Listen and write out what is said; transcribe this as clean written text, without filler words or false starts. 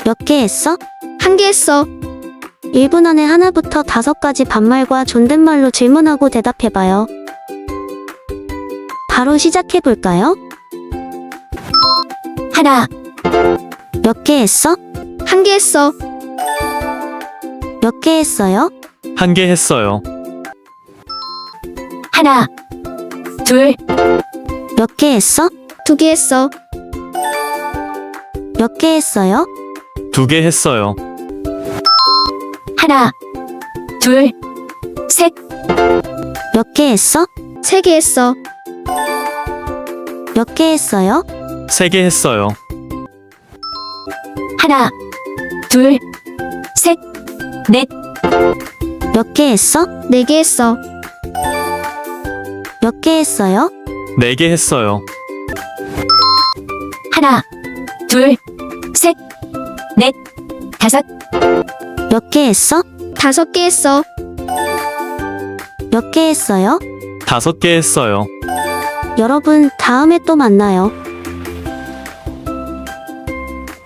몇 개 했어? 1개 했어. 1분 안에 하나부터 5가지 반말과 존댓말로 질문하고 대답해봐요. 바로 시작해볼까요? 하나, 몇 개 했어? 1개 했어. 몇 개 했어요? 1개 했어요. 하나, 둘, 몇 개 했어? 2개 했어. 몇 개 했어요? 2개 했어요. 하나, 둘, 셋, 몇 개 했어? 3개 했어. 몇 개 했어요? 3개 했어요. 하나, 둘, 셋, 넷, 몇 개 했어? 4개 했어. 몇 개 했어요? 4개 했어요. 하나, 둘, 셋, 넷, 다섯, 몇 개 했어? 5개 했어. 몇 개 했어요? 5개 했어요. 여러분, 다음에 또 만나요.